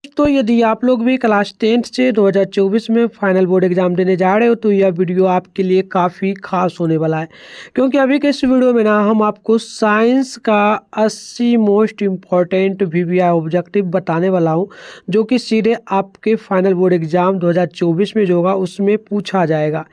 तो यदि आप लोग भी क्लास 10th से 2024 में फाइनल बोर्ड एग्जाम देने जा रहे हो तो यह वीडियो आपके लिए काफ़ी खास होने वाला है, क्योंकि अभी के इस वीडियो में ना हम आपको साइंस का 80 मोस्ट इम्पॉर्टेंट वीवीआई ऑब्जेक्टिव बताने वाला हूं, जो कि सीधे आपके फाइनल बोर्ड एग्जाम 2024 में जो होगा उसमें पूछा जाएगा।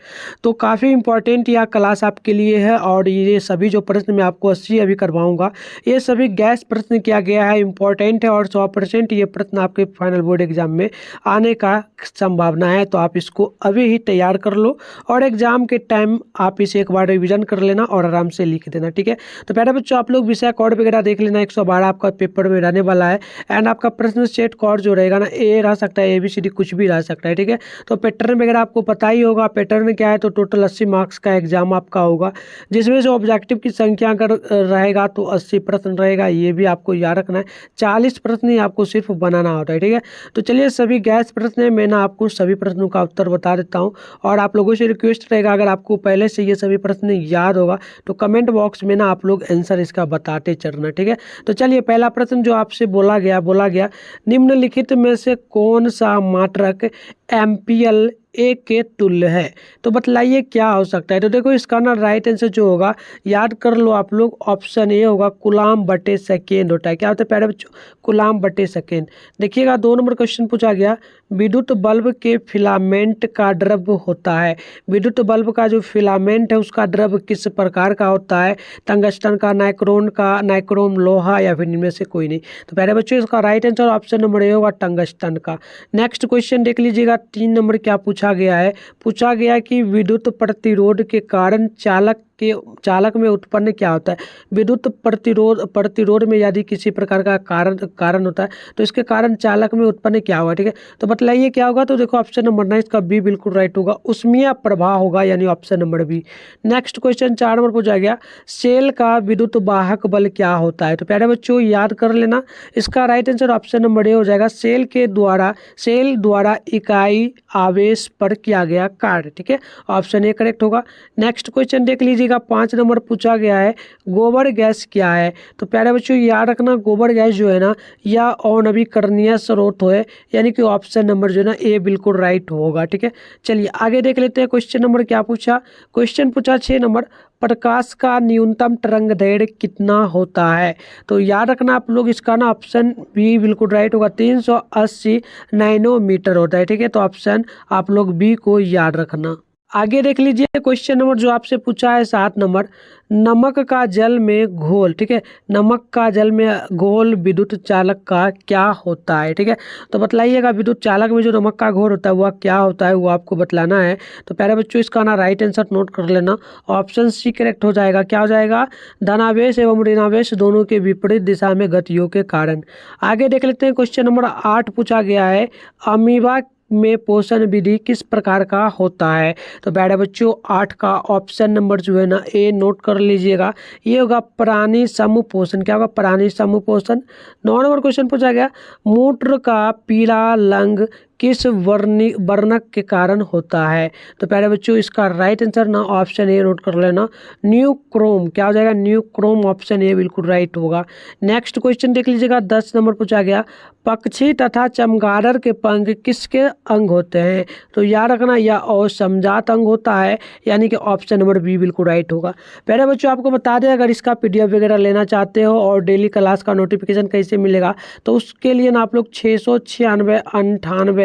तो काफ़ी इम्पॉर्टेंट यह क्लास आपके लिए है और ये सभी जो प्रश्न मैं आपको 80 अभी करवाऊँगा, ये सभी गैस प्रश्न किया गया है, इम्पॉर्टेंट है और 100% ये प्रश्न आपके फाइनल बोर्ड एग्जाम में आने का संभावना है। तो आप इसको अभी ही तैयार कर लो और एग्जाम के टाइम आप इसे एक बार रिवीजन कर लेना और आराम से लिख देना, ठीक है। तो पहले बच्चों आप लोग विषय कोड वगैरह देख लेना, 112 आपका पेपर में रहने वाला है। एंड आपका प्रश्न सेट कोड जो रहेगा ना, ए रह सकता है, ABCD कुछ भी रह सकता है, ठीक है। तो पैटर्न वगैरह आपको पता ही होगा, पैटर्न क्या है। तो टोटल 80 मार्क्स का एग्जाम आपका होगा, जिसमें से ऑब्जेक्टिव की संख्या अगर रहेगा तो 80 प्रश्न रहेगा, ये भी आपको याद रखना है। 40 प्रश्न ही आपको सिर्फ बनाना होता है, ठीक है। तो चलिए सभी गैस प्रश्न है, मैं ना आपको सभी प्रश्नों का उत्तर बता देता हूँ और आप लोगों से रिक्वेस्ट रहेगा, अगर आपको पहले से ये सभी प्रश्न याद होगा तो कमेंट बॉक्स में ना आप लोग आंसर इसका बताते चलना, ठीक है। तो चलिए पहला प्रश्न जो आपसे बोला गया निम्नलिखित में से कौन सा मात्रक एम्पियल ए के तुल्य है। तो बतलाइए क्या हो सकता है। तो देखो इसका ना राइट आंसर जो होगा, याद कर लो आप लोग, ऑप्शन ए होगा, कूलाम बटे सेकेंड होता है। क्या होता है प्यारे बच्चों, कूलाम बटे सेकेंड। देखिएगा 2 नंबर क्वेश्चन पूछा गया, विद्युत बल्ब के फिलामेंट का द्रव्य होता है। विद्युत बल्ब का जो फिलामेंट है उसका द्रव्य किस प्रकार का होता है, टंगस्टन का, नाइक्रोन का, नाइक्रोम लोहा या फिर इनमें से कोई नहीं। तो प्यारे बच्चों इसका right answer option number A होगा, टंगस्टन का। नेक्स्ट क्वेश्चन देख लीजिएगा, 3 नंबर क्या पूछा गया है, पूछा गया कि विद्युत प्रतिरोध के कारण चालक में उत्पन्न क्या होता है। विद्युत प्रतिरोध में यदि किसी प्रकार का कारण होता है तो इसके कारण चालक में उत्पन्न क्या होगा, ठीक है। तो बतलाइए क्या होगा। तो देखो ऑप्शन नंबर 9 इसका बी बिल्कुल राइट होगा, उष्मीय प्रवाह होगा, यानी option number B. Next question 4 number पूछा गया, सेल का विद्युत वाहक बल क्या होता है। तो प्यारे बच्चों याद कर लेना, इसका right answer option number A हो जाएगा, सेल द्वारा इकाई आवेश पर किया गया कार्य, ठीक है। ऑप्शन ए करेक्ट होगा। नेक्स्ट क्वेश्चन देख लीजिएगा, 5 नंबर पूछा गया है, गोबर गैस क्या है। तो प्यारे बच्चों याद रखना, गोबर गैस जो है ना यह अनवीकरणीय स्रोत है, यानी कि ऑप्शन नंबर जो है ना ए बिल्कुल राइट होगा, ठीक है। चलिए आगे देख लेते हैं क्वेश्चन नंबर क्या पूछा। क्वेश्चन पूछा 6 नंबर, प्रकाश का न्यूनतम तरंग दैर्घ्य कितना होता है। तो याद रखना आप लोग, इसका ना ऑप्शन बी बिल्कुल राइट होगा, 380 नैनोमीटर होता है, ठीक है। तो ऑप्शन आप लोग बी को याद रखना। आगे देख लीजिए क्वेश्चन नंबर जो आपसे पूछा है 7 नंबर, नमक का जल में घोल, ठीक है, नमक का जल में घोल विद्युत चालक का क्या होता है, ठीक है। तो बतलाइएगा विद्युत चालक में जो नमक का घोल होता है वह क्या होता है, वो आपको बतलाना है। तो प्यारे बच्चों इसका ना राइट आंसर नोट कर लेना, ऑप्शन सी करेक्ट हो जाएगा। क्या हो जाएगा, धनावेश एवं ऋणावेश दोनों के विपरीत दिशा में गतियों के कारण। आगे देख लेते हैं क्वेश्चन नंबर 8 पूछा गया है, अमीबा में पोषण विधि किस प्रकार का होता है। तो प्यारे बच्चों 8 का ऑप्शन नंबर जो है ना ए नोट कर लीजिएगा, ये होगा प्राणी समूह पोषण। क्या होगा, प्राणी समूह पोषण। 9 नंबर क्वेश्चन पूछा गया, मूत्र का पीला रंग किस वर्णक के कारण होता है। तो प्यारे बच्चों इसका राइट आंसर ना ऑप्शन ए नोट कर लेना, न्यूक्रोम। क्या हो जाएगा, न्यूक्रोम, ऑप्शन ए बिल्कुल राइट होगा। नेक्स्ट क्वेश्चन देख लीजिएगा, 10 नंबर पूछा गया, पक्षी तथा चमगादड़ के पंख किसके अंग होते हैं। तो याद रखना यह असमजात अंग होता है, यानी कि ऑप्शन नंबर बी बिल्कुल राइट होगा। पहले बच्चों आपको बता दें, अगर इसका PDF वगैरह लेना चाहते हो और डेली क्लास का नोटिफिकेशन कैसे मिलेगा, तो उसके लिए ना आप लोग 696 98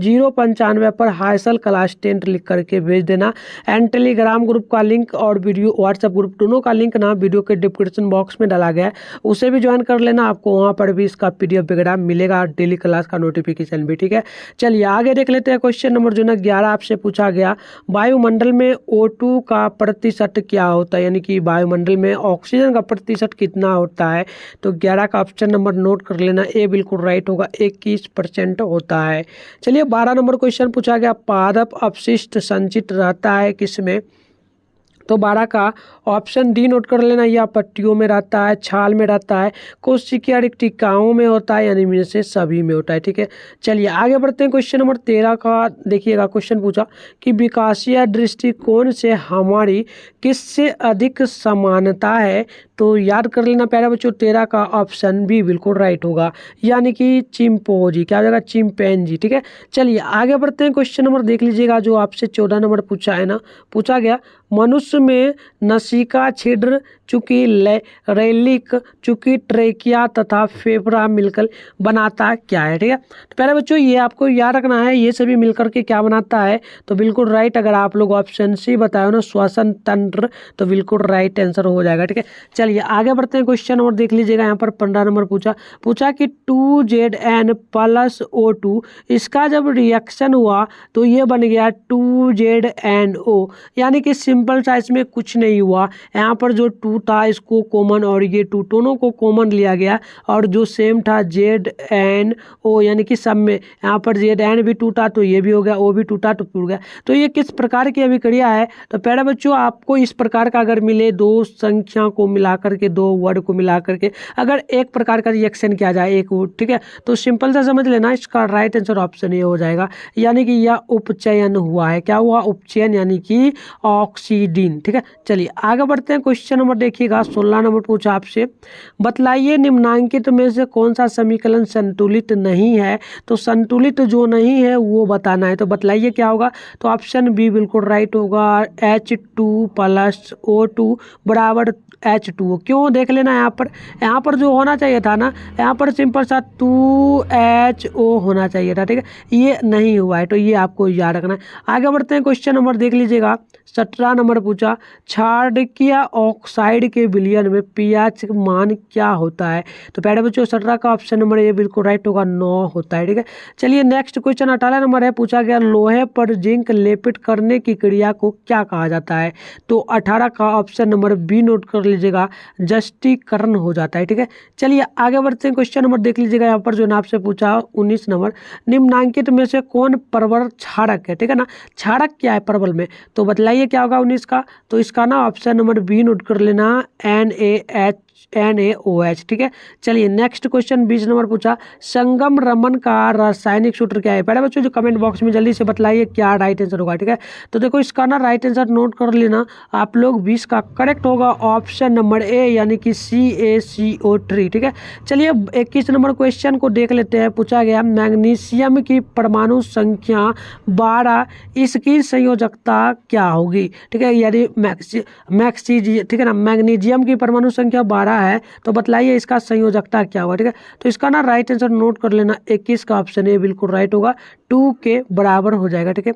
095 पर हाईसल क्लास 10 लिख करके भेज देना। एंड टेलीग्राम ग्रुप का लिंक और वीडियो व्हाट्सएप ग्रुप दोनों का लिंक ना वीडियो के डिस्क्रिप्शन बॉक्स में डाला गया है, उसे भी ज्वाइन कर लेना, आपको वहाँ पर भी इसका PDF वगैरह मिलेगा, डेली क्लास का नोटिफिकेशन भी, ठीक है। चलिए आगे देख लेते हैं क्वेश्चन नंबर जो ना 11 आपसे पूछा गया, वायुमंडल में O2 का प्रतिशत क्या होता है, यानी कि वायुमंडल में ऑक्सीजन का प्रतिशत कितना होता है। तो 11 का ऑप्शन नंबर नोट कर लेना, ए बिल्कुल राइट होगा, 21% होता है। चलिए 12 नंबर क्वेश्चन पूछा गया, पादप अपशिष्ट संचित रहता है किसमें। तो 12 का ऑप्शन डी नोट कर लेना, यह पट्टियों में रहता है, छाल में रहता है, कोशिकीय रिक्तिकाओं में होता है, यानी इनमें से सभी में होता है, ठीक है। चलिए आगे बढ़ते हैं क्वेश्चन नंबर 13 का। देखिएगा क्वेश्चन पूछा कि विकासीय दृष्टिकोण से हमारी किससे अधिक समानता है। तो याद कर लेना प्यारे बच्चों, 13 का ऑप्शन बी बिल्कुल राइट होगा, यानी कि चिंपोजी। क्या हो जाएगा? चिंपैंजी। ठीक है, चलिए आगे बढ़ते हैं। क्वेश्चन नंबर देख लीजिएगा जो आपसे 14 नंबर पूछा है ना, पूछा गया मनुष्य में नसिका छिद्र चूंकि रेलिक चूंकि ट्रेकिया तथा फेफड़ा मिलकर बनाता क्या है? ठीक है, तो पहले बच्चों ये आपको याद रखना है, ये सभी मिलकर के क्या बनाता है? तो बिल्कुल राइट, अगर आप लोग ऑप्शन सी बताए हो ना, श्वसन तंत्र, तो बिल्कुल राइट आंसर हो जाएगा। ठीक है, चलिए आगे बढ़ते हैं। क्वेश्चन नंबर देख लीजिएगा, यहाँ पर 15 नंबर पूछा कि 2Zn प्लस O2 इसका जब रिएक्शन हुआ तो ये बन गया 2ZnO, यानी कि सिंपल सा इसमें कुछ नहीं हुआ। यहाँ पर जो 2 था इसको कॉमन और ये 2 दोनों को कॉमन लिया गया, और जो सेम था ZnO यानी कि सब में यहाँ पर Zn भी 2 था तो ये भी हो गया, O भी 2 था तो टूट गया। तो ये किस प्रकार की अभिक्रिया है? तो पहले बच्चों आपको इस प्रकार का अगर मिले, दो संख्या को मिला करके, दो वर्ड को मिला करके अगर एक प्रकार का रिएक्शन किया जाए एक, ठीक है, तो सिंपल सा समझ लेना, इसका राइट आंसर ऑप्शन ये हो जाएगा, यानी कि यह उपचयन हुआ है। क्या हुआ? उपचयन, यानी कि ऑक्सीडीन। ठीक है, चलिए आगे बढ़ते हैं। क्वेश्चन नंबर देखिएगा, 16 नंबर पूछा आपसे, बतलाइए निम्नांकित में से कौन सा समीकरण संतुलित नहीं है? तो संतुलित जो नहीं है वो बताना है, तो बतलाइए क्या होगा? तो ऑप्शन बी बिल्कुल राइट होगा, H2 प्लस O2 बराबर H2O। क्यों? देख लेना, यहाँ पर जो होना चाहिए था ना, यहाँ पर सिंपल सा 2HO होना चाहिए था। ठीक है, ये नहीं हुआ है, तो ये आपको याद रखना है। आगे बढ़ते हैं। क्वेश्चन नंबर देख लीजिएगा, 17 नंबर पूछा, क्षारकीय ऑक्साइड के विलयन में pH मान क्या होता है? तो पहले बच्चों 17 का ऑप्शन नंबर ये बिल्कुल राइट होगा, 9 होता है। ठीक है, चलिए नेक्स्ट क्वेश्चन 18 नंबर है, पूछा गया लोहे पर जिंक लेपित करने की क्रिया को क्या कहा जाता है? तो 18 का ऑप्शन नंबर बी नोट कर लीजिएगा, जस्टीकरण हो जाता है। ठीक है, चलिए आगे बढ़ते हैं। क्वेश्चन नंबर देख लीजिएगा, यहाँ पर जो नाम से पूछा 19 नंबर, निम्नांकित में से कौन परवल क्षारक है? ठीक है ना, क्षारक क्या है परवल में? तो बतलाइए क्या होगा 19 का? तो इसका ना ऑप्शन नंबर बी नोट कर लेना, NaOH। ठीक है, चलिए नेक्स्ट क्वेश्चन 20 नंबर पूछा, संगम रमन का रासायनिक सूत्र क्या है? पहले बच्चों जो कमेंट बॉक्स में जल्दी से बतलाइए क्या राइट आंसर होगा। ठीक है, तो देखो इसका ना राइट आंसर नोट कर लेना आप लोग, 20 का करेक्ट होगा ऑप्शन नंबर ए, यानी कि CaCO3। ठीक है, चलिए 21 नंबर क्वेश्चन को देख लेते हैं। पूछा गया मैग्नीशियम की परमाणु संख्या 12, इसकी संयोजकता क्या होगी? ठीक है, यानी ठीक है ना, मैग्नीशियम की परमाणु संख्या 12 है, तो बतलाइए इसका संयोजकता क्या होगा? ठीक है, तो इसका ना राइट आंसर नोट कर लेना, 21 का ऑप्शन ए बिल्कुल राइट होगा, 2 के बराबर हो जाएगा। ठीक है,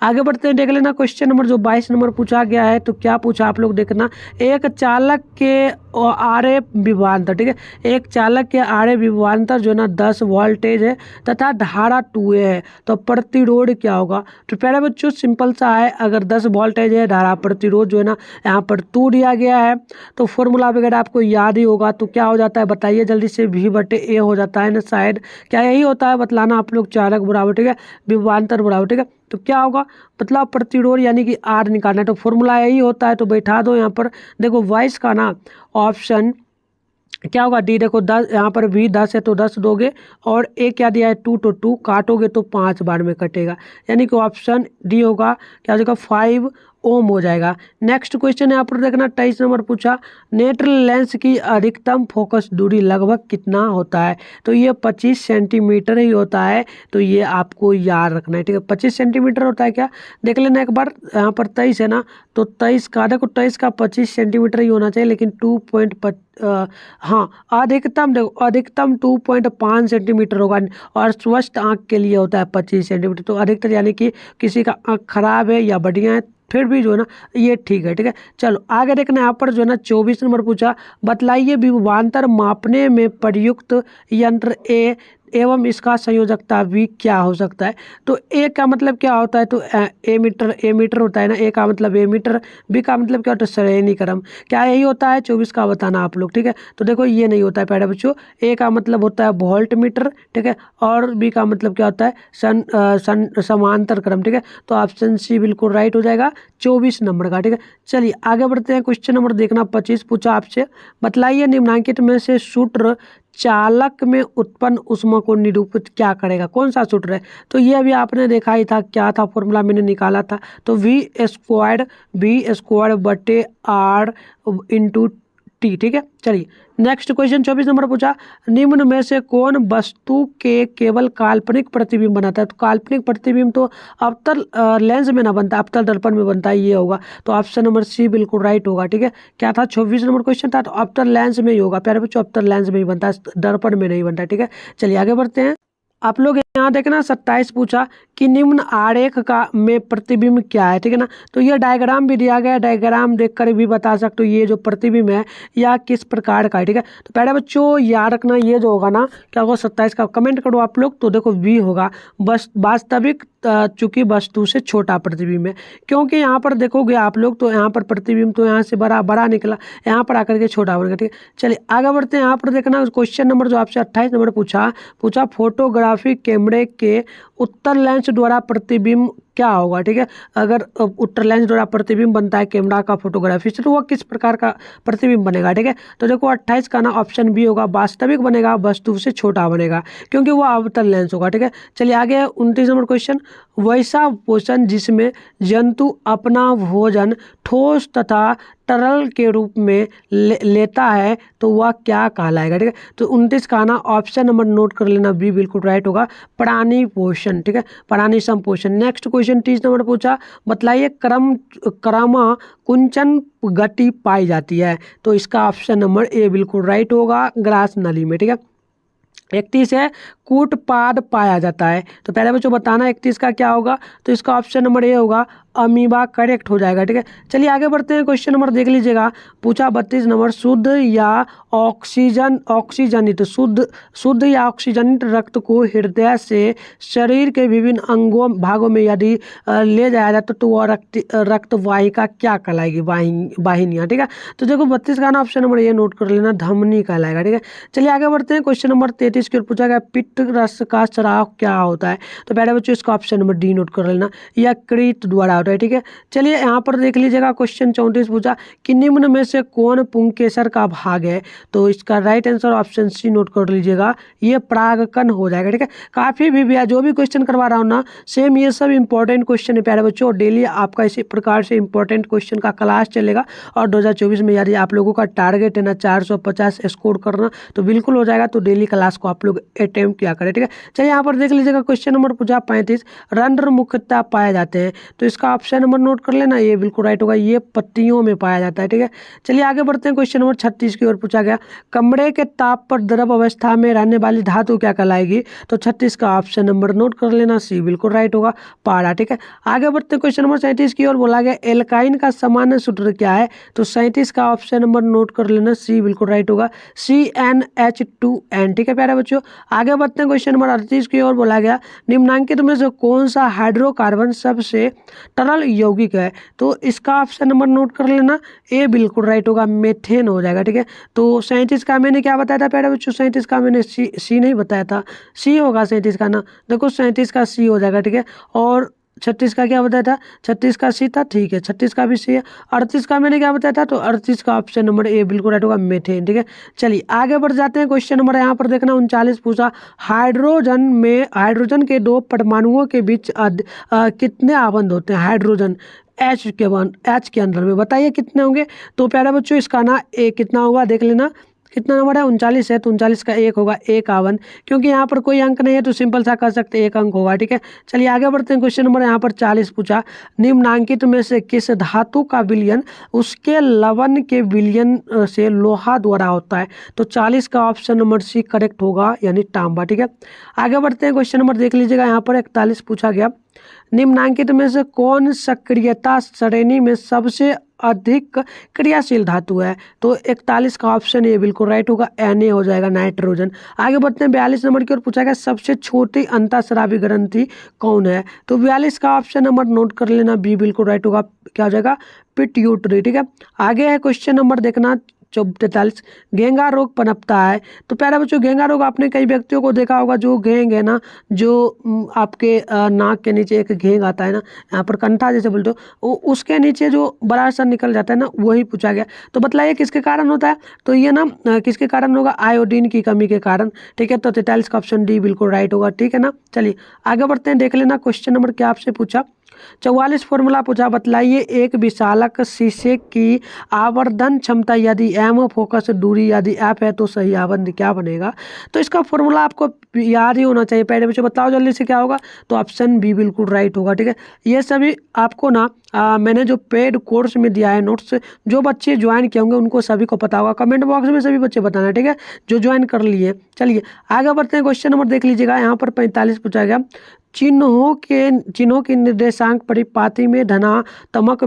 आगे बढ़ते हैं, देख लेना क्वेश्चन नंबर जो 22 नंबर पूछा गया है, तो क्या पूछा आप लोग देखना, एक चालक के आरे विभवांतर। ठीक है, एक चालक के आरे विभवांतर जो है ना 10 वोल्टेज है तथा धारा 2A है, तो प्रतिरोध क्या होगा? तो पहले बच्चों सिंपल सा है, अगर 10 वोल्टेज है, धारा प्रतिरोध जो है ना यहाँ पर 2 दिया गया है, तो फॉर्मूला वगैरह आपको याद ही होगा, तो क्या हो जाता है बताइए जल्दी से, V/A हो जाता है ना शायद, क्या यही होता है? बतलाना आप लोग, चालक बराबर, ठीक है, विभवांतर बराबर। ठीक है, तो क्या होगा? मतलब प्रतिरोध यानी कि R निकालना है, तो फॉर्मूला यही होता है, तो बैठा दो यहाँ पर। देखो वॉइस का ना ऑप्शन क्या होगा? डी। देखो 10, यहाँ पर भी 10 है तो 10 दोगे, और ए क्या दिया है? 2, तो 2 काटोगे तो 5 बार में कटेगा, यानी कि ऑप्शन डी होगा। क्या हो जाएगा? 5 ओम हो जाएगा। नेक्स्ट क्वेश्चन यहाँ पर देखना, 23 नंबर पूछा, नेत्र लेंस की अधिकतम फोकस दूरी लगभग कितना होता है? तो ये 25 सेंटीमीटर ही होता है, तो ये आपको याद रखना है। ठीक है, 25 सेंटीमीटर होता है क्या? देख लेना एक बार, यहाँ पर 23 है ना, तो 23 का देखो, 23 का 25 सेंटीमीटर ही होना चाहिए, लेकिन 2.5 हाँ, अधिकतम देखो, अधिकतम 2.5 सेंटीमीटर होगा, और स्वस्थ आँख के लिए होता है 25 सेंटीमीटर। तो अधिकतर यानी कि किसी का आँख खराब है या बढ़िया है, फिर भी जो है ना ये ठीक है। ठीक है, चलो आगे देखना, यहाँ पर जो है ना 24 नंबर पूछा, बतलाइए विभवांतर मापने में प्रयुक्त यंत्र ए एवं इसका संयोजकता भी क्या हो सकता है? तो ए का मतलब क्या होता है? तो ए मीटर होता है ना, ए का मतलब ए मीटर, बी का मतलब क्या होता है? श्रेणी क्रम। क्या यही होता है? 24 का बताना आप लोग। ठीक है, तो देखो ये नहीं होता है पहले बच्चों, ए का मतलब होता है वोल्ट मीटर। ठीक है, और बी का मतलब क्या होता है? समांतर क्रम। ठीक है, तो ऑप्शन सी बिल्कुल राइट हो जाएगा 24 नंबर का। ठीक है, चलिए आगे बढ़ते हैं। क्वेश्चन नंबर देखना 25 पूछा आपसे, बतलाइए निम्नांकित में से सूत्र चालक में उत्पन्न ऊष्मा को निरूपित क्या करेगा? कौन सा सूत्र है? तो ये अभी आपने देखा ही था, क्या था फॉर्मूला मैंने निकाला था, तो V² बटे R इंटू टी, ठीक है। चलिए नेक्स्ट क्वेश्चन 24 नंबर पूछा, निम्न में से कौन वस्तु के केवल काल्पनिक प्रतिबिंब बनाता है? तो काल्पनिक प्रतिबिंब तो अवतल लेंस में ना बनता, अवतल दर्पण में बनता है, ये होगा। तो ऑप्शन नंबर सी बिल्कुल राइट होगा, ठीक है। क्या था 24 नंबर क्वेश्चन था, तो अवतल लेंस में ही होगा प्यारे बच्चों, अवतल लेंस में ही बनता है, दर्पण में नहीं बनता, ठीक है। चलिए आगे बढ़ते हैं। आप लोग यहाँ देखना 27 पूछा कि निम्न आरेख का में प्रतिबिंब क्या है, ठीक है ना। तो ये डायग्राम भी दिया गया है, डायग्राम देखकर भी बता सकते हो ये जो प्रतिबिंब है या किस प्रकार का है, ठीक है। तो पहले बच्चों याद रखना, ये जो होगा ना क्या होगा 27 का, कमेंट करो आप लोग। तो देखो बी होगा, बस वास्तविक चूंकि वस्तु से छोटा प्रतिबिंब है, क्योंकि यहाँ पर देखोगे आप लोग तो यहाँ पर प्रतिबिंब तो यहाँ से बड़ा निकला, यहाँ पर आकर के छोटा बनेगा, ठीक है। चलिए आगे बढ़ते हैं। यहाँ पर देखना क्वेश्चन नंबर जो आपसे 28 नंबर पूछा फोटोग्राफी कैमरे के उत्तल लेंस द्वारा प्रतिबिंब क्या होगा, ठीक है। अगर उत्तल लेंस द्वारा प्रतिबिंब बनता है कैमरा का फोटोग्राफी से, तो वह किस प्रकार का प्रतिबिंब बनेगा, ठीक है। तो देखो 28 का ना ऑप्शन बी होगा, वास्तविक बनेगा, वस्तु से छोटा बनेगा, क्योंकि वो अवतल लेंस होगा, ठीक है। चलिए आगे 29 नंबर क्वेश्चन, वैसा पोषण जिसमें जंतु अपना भोजन ठोस तथा तरल के रूप में लेता है तो वह क्या कहलाएगा, ठीक है। तो 29 का ना ऑप्शन नंबर नोट कर लेना, बी बिल्कुल राइट होगा, प्राणी पोषण, ठीक है, प्राणी संपोषण। नेक्स्ट क्वेश्चन 30 नंबर पूछा, बतलाइए क्रम कुंचन गति पाई जाती है। तो इसका ऑप्शन नंबर ए बिल्कुल राइट होगा, ग्रास नली में, ठीक है। 31 है कूटपाद पाया जाता है। तो पहले बच्चों बताना 31 का क्या होगा, तो इसका ऑप्शन नंबर ए होगा, अमीबा, करेक्ट हो जाएगा, ठीक है। चलिए आगे बढ़ते हैं। क्वेश्चन नंबर देख लीजिएगा, पूछा 32 नंबर, शुद्ध या ऑक्सीजनित शुद्ध या ऑक्सीजनित रक्त को हृदय से शरीर के विभिन्न अंगों भागों में यदि ले जाया जाए तो वह रक्त वाहिका क्या कहलाएगी, वाहिनियाँ, ठीक है। तो देखो 32 का ना ऑप्शन नंबर ये नोट कर लेना, धमनी कहलाएगा, ठीक है। चलिए आगे बढ़ते हैं। क्वेश्चन नंबर 33 की ओर पूछा गया, पित्त रस का स्राव क्या होता है? तो पहले बच्चों इसका ऑप्शन नंबर डी नोट कर लेना, यकृत द्वारा होता है, ठीक है। चलिए यहाँ पर देख लीजिएगा क्वेश्चन 34 पूछा कि निम्न में से कौन पुंकेसर का भाग है? तो इसका right answer option C note कर लीजिएगा, ये परागकण हो जाएगा, ठीक है। काफी भी जो भी क्वेश्चन करवा रहा हूँ ना, सेम ये सब इंपॉर्टेंट क्वेश्चन है प्यारे बच्चों। डेली आपका इसी प्रकार से इंपॉर्टेंट क्वेश्चन का क्लास चलेगा, और 2024 में यदि आप लोगों का टारगेट है ना 450 स्कोर करना, तो बिल्कुल हो जाएगा। तो डेली क्लास को आप लोग अटेम्प्ट किया करें, ठीक है। चलिए यहाँ पर देख लीजिएगा क्वेश्चन नंबर पूछा 35, रंध्र मुख्यतः पाए जाते हैं। तो इसका ऑप्शन नंबर नोट कर लेना, ये बिल्कुल राइट होगा, ये पत्तियों में पाया जाता है, ठीक है। चलिए आगे बढ़ते हैं। क्वेश्चन नंबर 36 की ओर पूछा गया, कमरे के ताप पर द्रव अवस्था में रहने वाली धातु क्या कहलाएगी? तो 36 का ऑप्शन नंबर नोट कर लेना, सी बिल्कुल राइट होगा, पारा, ठीक है। आगे बढ़ते हैं। क्वेश्चन नंबर 37 की ओर बोला गया, एल्काइन का सामान्य सूत्र क्या है? तो 37 का ऑप्शन नंबर नोट कर लेना, सी बिल्कुल राइट होगा, CnH2n, ठीक है प्यारे बच्चों। आगे बढ़ते हैं। क्वेश्चन नंबर 38 की ओर बोला गया, निम्नांकित में से कौन सा हाइड्रोकार्बन सबसे तरल यौगिक है? तो इसका ऑप्शन नंबर नोट कर लेना, ए बिल्कुल राइट होगा, मेथेन हो जाएगा, ठीक है। तो 37 का मैंने क्या बताया था प्यारे बच्चों? 37 का मैंने सी नहीं बताया था, सी होगा 37 का ना, देखो 37 का सी हो जाएगा, ठीक है। और 36 का क्या बताया था? 36 का सी था, ठीक है, 36 का भी सी है। 38 का मैंने क्या बताया था? तो 38 का ऑप्शन नंबर ए बिल्कुल राइट होगा, मेथेन, ठीक है। चलिए आगे बढ़ जाते हैं। क्वेश्चन नंबर यहाँ पर देखना 39 पूछा, हाइड्रोजन के दो परमाणुओं के बीच कितने आबंध होते हैं? हाइड्रोजन एच के अंदर में बताइए कितने होंगे? तो प्यारे बच्चों इसका ना ए कितना होगा देख लेना, कितना नंबर है? 39 है, तो 39 का एक होगा, एक आवन, क्योंकि यहाँ पर कोई अंक नहीं है तो सिंपल सा कर सकते एक अंक होगा, ठीक है। चलिए आगे बढ़ते हैं। क्वेश्चन नंबर यहाँ पर 40 पूछा, निम्नांकित में से किस धातु का विलयन उसके लवण के विलयन से लोहा द्वारा होता है? तो 40 का ऑप्शन नंबर सी करेक्ट होगा, यानी तांबा, ठीक है। आगे बढ़ते हैं। क्वेश्चन नंबर देख लीजिएगा, यहाँ पर 41 पूछा गया, निम्नांकित में से कौन सक्रियता श्रेणी में सबसे अधिक क्रियाशील धातु है? तो 41 का ऑप्शन ये बिल्कुल राइट होगा, Na हो जाएगा, नाइट्रोजन। आगे बढ़ते हैं। 42 नंबर की ओर पूछा गया, सबसे छोटी अंतःस्रावी ग्रंथि कौन है? तो 42 का ऑप्शन नंबर नोट कर लेना, बी बिल्कुल राइट होगा, क्या हो जाएगा? पिट्यूटरी, ठीक है। आगे है क्वेश्चन नंबर देखना 43, घेंगा रोग पनपता है। तो प्यारे बच्चों घेंगा रोग आपने कई व्यक्तियों को देखा होगा, जो घेंग है ना, जो आपके नाक के नीचे एक घेंग आता है ना, यहाँ पर कंठा जैसे बोलते हो, उसके नीचे जो बड़ा सा निकल जाता है ना, वही पूछा गया। तो बतलाइए किसके कारण होता है? तो ये ना किसके कारण होगा? आयोडीन की कमी के कारण, ठीक है। तो 43 का ऑप्शन डी बिल्कुल राइट होगा, ठीक है ना। चलिए आगे बढ़ते हैं, देख लेना क्वेश्चन नंबर क्या आपसे पूछा 44 फॉर्मूला पूछा, बतलाइए एक विशालक शीशे की आवर्धन क्षमता यदि एम, फोकस दूरी यदि एफ है तो सही आवर्धन क्या बनेगा। तो इसका फॉर्मूला आपको याद ही होना चाहिए। पहले बच्चों बताओ जल्दी से क्या होगा, तो ऑप्शन बी बिल्कुल राइट होगा। ठीक है, ये सभी आपको ना मैंने जो पेड कोर्स में दिया है नोट्स, जो बच्चे ज्वाइन किए होंगे उनको सभी को पता होगा। कमेंट बॉक्स में सभी बच्चे बताना, ठीक है, जो ज्वाइन कर लिए। चलिए आगे बढ़ते हैं, क्वेश्चन नंबर देख लीजिएगा। यहाँ पर 45 पूछा गया, चिन्हों की निर्देशांक परिपाती में धनात्मक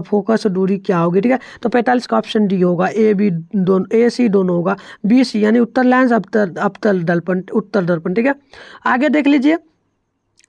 फोकस दूरी क्या होगी। ठीक है, तो 45 का ऑप्शन डी होगा, ए बी दोनों, ए सी दोनों होगा, बी सी यानी उत्तर लेंस अवतल दर्पण, उत्तर दर्पण। ठीक है, आगे देख लीजिए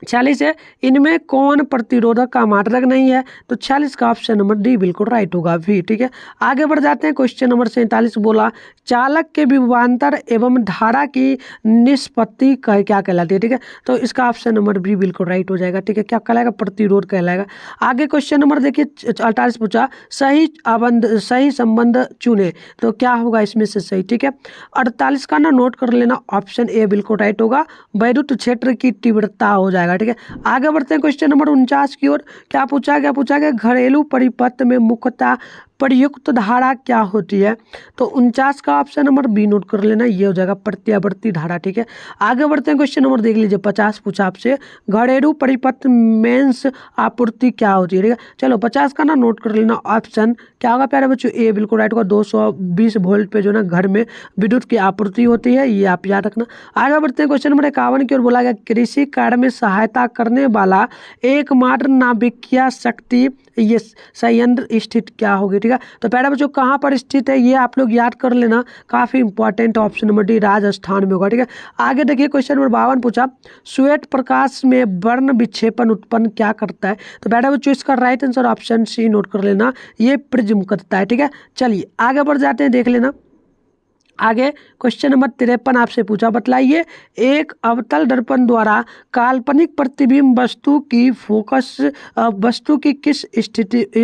46 है, इनमें कौन प्रतिरोधक का मात्रक नहीं है। तो 46 का ऑप्शन नंबर डी बिल्कुल राइट होगा, भी। ठीक है, आगे बढ़ जाते हैं, क्वेश्चन नंबर 47 बोला, चालक के विभवांतर एवं धारा की निष्पत्ति क्या कहलाती है। ठीक है, तो इसका ऑप्शन नंबर बी बिल्कुल राइट हो जाएगा। ठीक है, क्या कहलाएगा, प्रतिरोध कहलाएगा। आगे क्वेश्चन नंबर देखिए 48 पूछा, सही संबंध चुने, तो क्या होगा इसमें से सही। ठीक है, 48 का ना नोट कर लेना, ऑप्शन ए बिल्कुल राइट होगा, वैद्युत क्षेत्र की तीव्रता हो जाएगा। ठीक है, आगे बढ़ते हैं क्वेश्चन नंबर 49 की ओर। क्या पूछा गया, घरेलू परिपथ में मुख्यतः प्रयुक्त धारा क्या होती है। तो 49 का ऑप्शन नंबर बी नोट कर लेना, ये हो जाएगा प्रत्यावर्ती धारा। ठीक है, आगे बढ़ते हैं, क्वेश्चन नंबर देख लीजिए 50 पूछा आपसे, घरेलू परिपथ मेंस आपूर्ति क्या होती है। ठीक है, चलो 50 का ना नोट कर लेना, ऑप्शन क्या होगा प्यारे बच्चों, ए बिल्कुल राइट होगा। 220 वोल्ट पे जो ना घर में विद्युत की आपूर्ति होती है, ये आप याद रखना। आगे बढ़ते हैं, क्वेश्चन नंबर 51 की ओर बोला गया, कृषि कार्य में सहायता करने वाला एकमात्र नाभिकीय शक्ति ये संयंत्र स्थित क्या होगी। ठीक है, तो प्यारे बच्चों कहाँ पर स्थित है ये आप लोग याद कर लेना, काफी important, option number D Rajasthan में होगा। ठीक है, आगे देखिए क्वेश्चन नंबर 52 पूछा, श्वेत प्रकाश में वर्ण विक्षेपण उत्पन्न क्या करता है। तो प्यारे बच्चों इसका right answer option C note कर लेना, ये प्रिज्म करता है। ठीक है, चलिए आगे बढ़ जाते हैं, देख लेना। आगे क्वेश्चन नंबर 53 आपसे पूछा, बतलाइए एक अवतल दर्पण द्वारा काल्पनिक प्रतिबिंब वस्तु की किस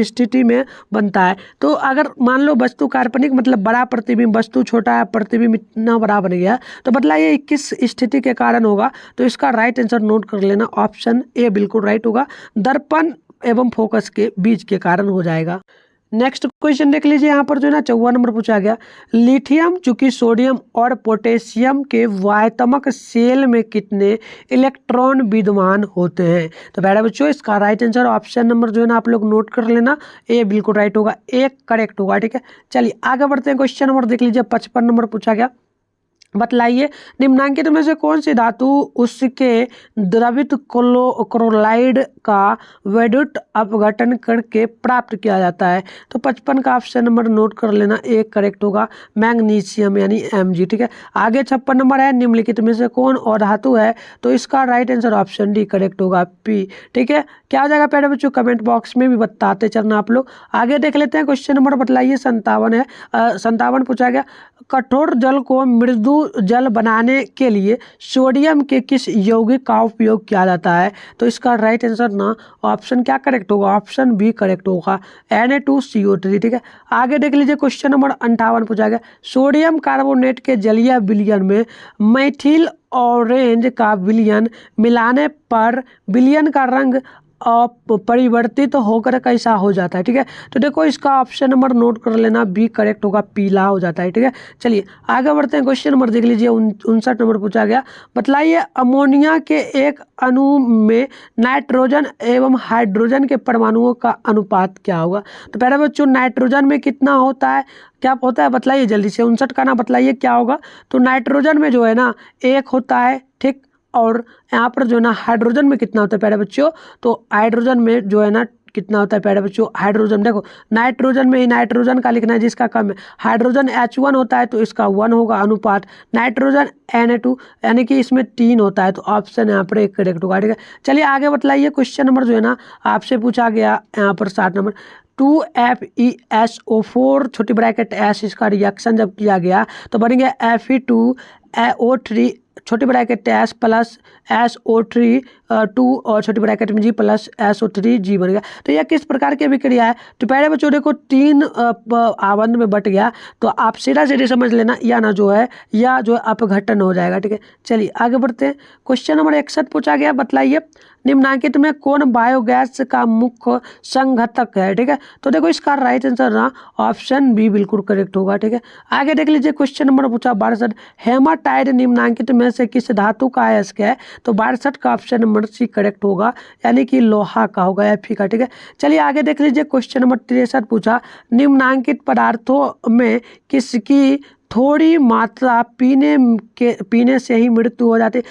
स्थिति में बनता है। तो अगर मान लो वस्तु काल्पनिक मतलब बड़ा प्रतिबिंब, वस्तु छोटा है, प्रतिबिंब इतना बड़ा बन गया, तो बतलाइए किस स्थिति के कारण होगा। तो इसका राइट आंसर नोट कर लेना, ऑप्शन ए बिल्कुल राइट होगा, दर्पण एवं फोकस के बीच के कारण हो जाएगा। नेक्स्ट क्वेश्चन देख लीजिए, यहाँ पर जो है ना 54 नंबर पूछा गया, लिथियम चूंकि सोडियम और पोटेशियम के वायतमक सेल में कितने इलेक्ट्रॉन विद्यमान होते हैं। तो प्यारे बच्चों इसका राइट आंसर ऑप्शन नंबर जो है ना आप लोग नोट कर लेना, ए बिल्कुल राइट होगा, एक करेक्ट होगा। ठीक है, चलिए आगे बढ़ते हैं, क्वेश्चन नंबर देख लीजिए 55 नंबर पूछा गया, बतलाइए निम्नांकित में से कौन सी धातु उसके द्रवित क्लोराइड का वैद्युत अपघटन करके प्राप्त किया जाता है। तो 55 का ऑप्शन नंबर नोट कर लेना, एक करेक्ट होगा, मैग्नीशियम यानी Mg। ठीक है, आगे 56 नंबर है, निम्नलिखित में से कौन और धातु है। तो इसका right answer option D correct होगा, P। ठीक है, क्या हो जाएगा प्यारे बच्चों, कमेंट बॉक्स में भी बताते चलना आप लोग। आगे देख लेते हैं, क्वेश्चन नंबर बतलाइए 57 है, 57 पूछा गया, कठोर जल को मृदु जल बनाने के लिए सोडियम के किस यौगिक का उपयोग किया जाता है। तो इसका राइट आंसर ना ऑप्शन क्या करेक्ट होगा, ऑप्शन बी करेक्ट होगा, Na2CO3। ठीक है, आगे देख लीजिए क्वेश्चन नंबर 58 पूछा गया, सोडियम कार्बोनेट के जलीय विलयन में मैथिल ऑरेंज का विलयन मिलाने पर विलयन का रंग परिवर्तित होकर कैसा हो जाता है। ठीक है, तो देखो इसका ऑप्शन नंबर नोट कर लेना, बी करेक्ट होगा, पीला हो जाता है। ठीक है, चलिए आगे बढ़ते हैं, क्वेश्चन नंबर देख लीजिए 59 नंबर पूछा गया, बतलाइए अमोनिया के एक अणु में नाइट्रोजन एवं हाइड्रोजन के परमाणुओं का अनुपात क्या होगा। तो पहले बच्चों नाइट्रोजन में कितना होता है, क्या होता है बतलाइए जल्दी से, 59 का ना बतलाइए क्या होगा। तो नाइट्रोजन में जो है ना एक होता है, ठीक, और यहाँ पर जो है ना हाइड्रोजन में कितना होता है प्यारे बच्चों, तो हाइड्रोजन में जो है ना कितना होता है प्यारे बच्चों, हाइड्रोजन देखो नाइट्रोजन में ही नाइट्रोजन का लिखना है जिसका कम है, हाइड्रोजन H1 होता है तो इसका 1 होगा अनुपात, नाइट्रोजन Na2 यानी कि इसमें 3 होता है, तो ऑप्शन यहाँ पर एक करेक्ट होगा। ठीक है, चलिए आगे बतलाइए, क्वेश्चन नंबर जो है ना आपसे पूछा गया यहाँ पर 60 नंबर, 2FeSO4 छोटी ब्रैकेट S, इसका रिएक्शन जब किया गया तो बन गया Fe2O3 छोटी ब्रैकेट एस प्लस SO3 2 और छोटी ब्रैकेट में G प्लस SO3 G बन गया। तो यह किस प्रकार की अभिक्रिया है? तो पहले बच्चों देखो 3 आबंध में बट गया, तो आप सीधा सीधे समझ लेना या ना जो है या जो अपघटन हो जाएगा। ठीक है, चलिए आगे बढ़ते हैं। क्वेश्चन नंबर 61 पूछा गया, बतलाइए निम्नलिखित में कौन बायोगैस का मुख्य संघटक है? ठीक है, तो देखो इसका राइट आंसर ना ऑप्शन बी बिल्कुल करेक्ट होगा। ठीक है, आगे देख लीजिए क्वेश्चन नंबर पूछा 62, हेमाटाइट निम्नलिखित में से किस धातु का अयस्क है? तो 62 का ऑप्शन नंबर सी करेक्ट होगा, यानी कि लोहा का होगा, Fe का। ठीक है, चलिए आगे देख लीजिए क्वेश्चन नंबर 63 पूछा, निम्नलिखित पदार्थों में किसकी थोड़ी मात्रा पीने से ही मृत्यु हो जाती है?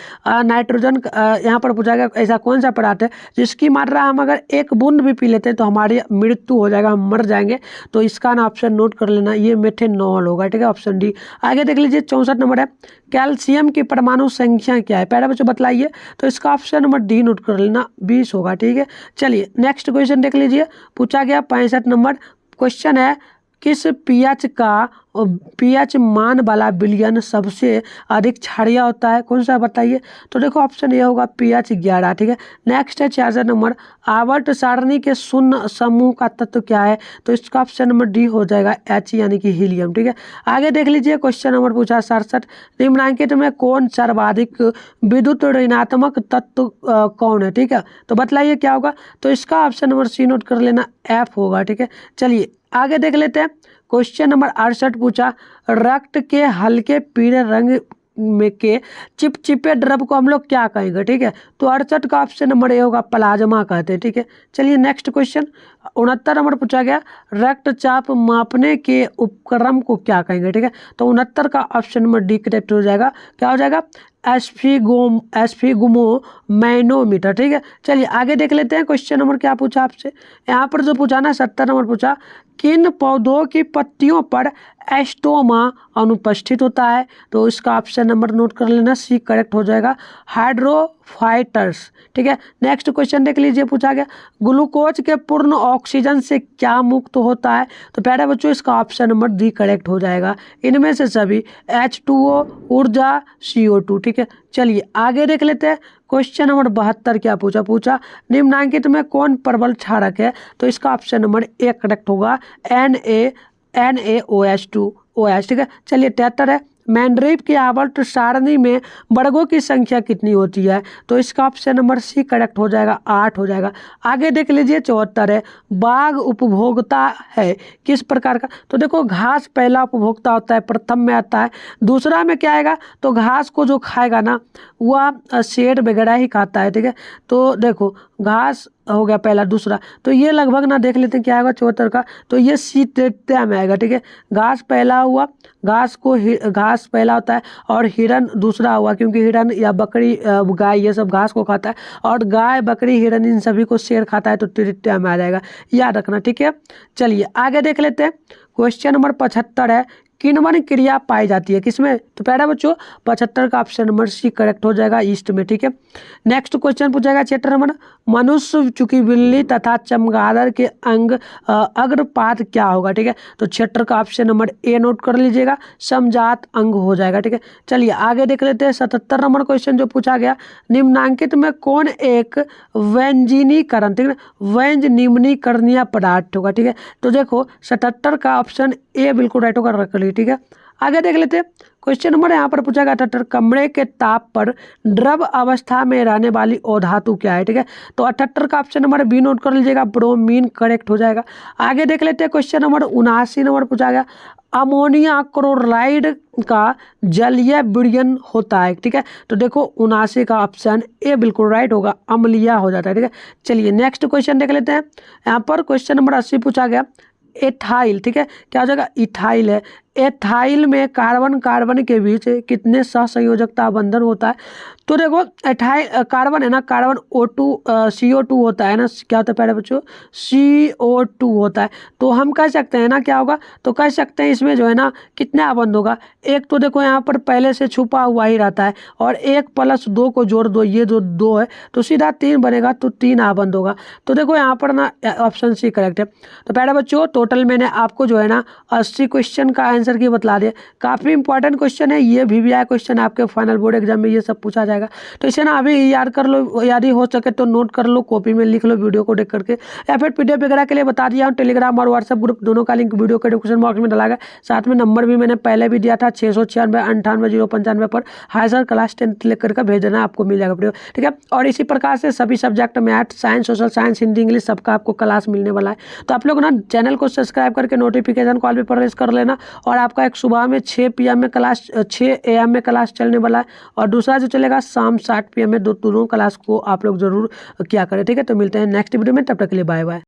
नाइट्रोजन यहाँ पर पूछा गया ऐसा कौन सा पदार्थ है जिसकी मात्रा हम अगर एक बूंद भी पी लेते हैं तो हमारी मृत्यु हो जाएगा, हम मर जाएंगे। तो इसका ना ऑप्शन नोट कर लेना, ये मेथेनॉल होगा। ठीक है, ऑप्शन डी। आगे देख लीजिए 64 नंबर है, कैल्शियम की परमाणु संख्या क्या है? पहले बच्चों बतलाइए, तो इसका ऑप्शन नंबर डी नोट कर लेना, 20 होगा। ठीक है, चलिए नेक्स्ट क्वेश्चन देख लीजिए, पूछा गया 65 नंबर क्वेश्चन है, किस पीएच मान वाला विलयन सबसे अधिक क्षारीय होता है? कौन सा बताइए? तो देखो ऑप्शन ये होगा pH 11। ठीक है, नेक्स्ट है 66 नंबर, आवर्त सारणी के शून्य समूह का तत्व क्या है? तो इसका ऑप्शन नंबर डी हो जाएगा H यानी कि हीलियम। ठीक है, आगे देख लीजिए क्वेश्चन नंबर पूछा 67, निम्नलिखित में कौन सर्वाधिक विद्युत ऋणात्मक तत्व कौन है? ठीक है, तो बतलाइए क्या होगा? तो इसका ऑप्शन नंबर सी नोट कर लेना, F होगा। ठीक है, चलिए आगे देख लेते हैं क्वेश्चन नंबर 68 पूछा, रक्त के हल्के पीले रंग में के चिपचिपे द्रव को हम लोग क्या कहेंगे? ठीक है, तो 68 का ऑप्शन नंबर ए होगा, प्लाज्मा कहते हैं। ठीक है, चलिए नेक्स्ट क्वेश्चन 69 नंबर पूछा गया, रक्तचाप मापने के उपकरण को क्या कहेंगे? ठीक है, तो 69 का ऑप्शन नंबर डी करेक्ट हो जाएगा। क्या हो जाएगा? एस्फिगोमैनोमीटर। ठीक है, चलिए आगे देख लेते हैं क्वेश्चन नंबर क्या पूछा आपसे। यहाँ पर जो पूछा ना 70 नंबर पूछा, किन पौधों की पत्तियों पर एस्टोमा अनुपस्थित होता है? तो इसका ऑप्शन नंबर नोट कर लेना, सी करेक्ट हो जाएगा, हाइड्रोफाइटर्स। ठीक है, नेक्स्ट क्वेश्चन देख लीजिए, पूछा गया ग्लूकोज के पूर्ण ऑक्सीजन से क्या मुक्त होता है? तो प्यारे बच्चों इसका ऑप्शन नंबर डी करेक्ट हो जाएगा, इनमें से सभी H2O, ऊर्जा, CO2। ठीक है, चलिए आगे देख लेते हैं क्वेश्चन नंबर 72 क्या पूछा निम्नलिखित में कौन प्रबल क्षारक है? तो इसका ऑप्शन नंबर ए करेक्ट होगा, NaOH2OH। ठीक है, चलिए 73 है, मैंड्रीव की आवर्त सारणी में वर्गों की संख्या कितनी होती है? तो इसका ऑप्शन नंबर सी करेक्ट हो जाएगा, 8 हो जाएगा। आगे देख लीजिए 74 है, बाघ उपभोक्ता है किस प्रकार का? तो देखो घास पहला उपभोक्ता होता है, प्रथम में आता है। दूसरा में क्या आएगा? तो घास को जो खाएगा ना वह शेर वगैरह ही खाता है। ठीक है, तो देखो घास हो गया पहला, दूसरा तो ये लगभग ना देख लेते हैं क्या आएगा 74 का, तो ये सी तृतीया में आएगा। ठीक है, घास पहला हुआ, घास पहला होता है, और हिरन दूसरा हुआ, क्योंकि हिरन या बकरी गाय ये सब घास को खाता है, और गाय बकरी हिरन इन सभी को शेर खाता है, तो तृतीया में आ जाएगा, याद रखना। ठीक है, चलिए आगे देख लेते हैं क्वेश्चन नंबर 75 है, किण्वन क्रिया पाई जाती है किसमें? तो पहला बच्चों 75 का ऑप्शन नंबर सी करेक्ट हो जाएगा, ईस्ट में। ठीक है, नेक्स्ट क्वेश्चन पूछेगा 76 नंबर, मनुष्य चूंकि बिल्ली तथा चमगादड़ के अग्रपात क्या होगा? ठीक है, तो 76 का ऑप्शन नंबर ए नोट कर लीजिएगा, समजात अंग हो जाएगा। ठीक है, चलिए आगे देख लेते हैं 77 नंबर क्वेश्चन जो पूछा गया, निम्नांकित में कौन एक व्यंजनीकरण, ठीक है, व्यंजनिम्नीकरणीय पदार्थ होगा? ठीक है, तो देखो 77 का ऑप्शन ए बिल्कुल राइट होगा, रख ली। ठीक है, आगे देख लेते हैं क्वेश्चन नंबर यहाँ पर पूछा गया 78, कमरे के ताप पर द्रव अवस्था में रहने वाली अधातु क्या है? ठीक है, तो 78 का ऑप्शन नंबर बी नोट कर लीजिएगा, ब्रोमीन करेक्ट हो जाएगा। आगे देख लेते हैं क्वेश्चन नंबर 79 नंबर पूछा गया, अमोनिया क्लोराइड का जलीय विलयन होता है। ठीक है, तो देखो 79 का ऑप्शन ए बिल्कुल राइट होगा, अम्लीय हो जाता है। ठीक है, चलिए नेक्स्ट क्वेश्चन देख लेते हैं। यहाँ पर क्वेश्चन नंबर 80 पूछा गया, एथाइल, ठीक है, क्या हो जाएगा? इथाइल है। एथाइल में कार्बन के बीच कितने सहसंयोजकता बंधन होता है? तो देखो एथाइल कार्बन है ना, कार्बन O2 CO2 होता है ना, क्या होता है पहले बच्चों? CO2 होता है। तो हम कह सकते हैं ना क्या होगा? तो कह सकते हैं इसमें जो है ना कितने आबंध होगा? एक तो देखो यहाँ पर पहले से छुपा हुआ ही रहता है, और 1 + 2 को जोड़ दो, ये जो 2 है तो सीधा 3 बनेगा, तो 3 आबंध होगा। तो देखो यहाँ पर ना ऑप्शन सी करेक्ट है। तो पहले बच्चों टोटल मैंने आपको जो है ना 80 क्वेश्चन का आंसर आंसर की बतला दिए। काफ़ी इंपॉर्टेंट क्वेश्चन है, ये भी आया क्वेश्चन आपके फाइनल बोर्ड एग्जाम में, ये सब पूछा जाएगा। तो इसे ना अभी याद कर लो, याद ही हो सके तो नोट कर लो, कॉपी में लिख लो वीडियो को देख करके, या फिर PDF वगैरह के लिए बता दिया हूँ। टेलीग्राम और व्हाट्सएप ग्रुप दोनों का लिंक वीडियो के डिस्क्रिप्शन बॉक्स में डाला गया। साथ में नंबर भी मैंने पहले भी दिया था 696 98 095 पर। हाई सर क्लास 10 लेकर के भेज देना, आपको मिल जाएगा वीडियो, ठीक है। और इसी प्रकार से सभी subject math, science, social science, Hindi, English सबका आपको क्लास मिलने वाला है। तो आप लोग ना चैनल को सब्सक्राइब करके नोटिफिकेशन कॉल भी प्रेस कर लेना। और आपका एक सुबह में 6 PM में क्लास, 6 AM में क्लास चलने वाला है, और दूसरा जो चलेगा शाम 7 PM में। दोनों क्लास को आप लोग जरूर क्या करें, ठीक है। तो मिलते हैं नेक्स्ट वीडियो में, तब तक के लिए बाय बाय।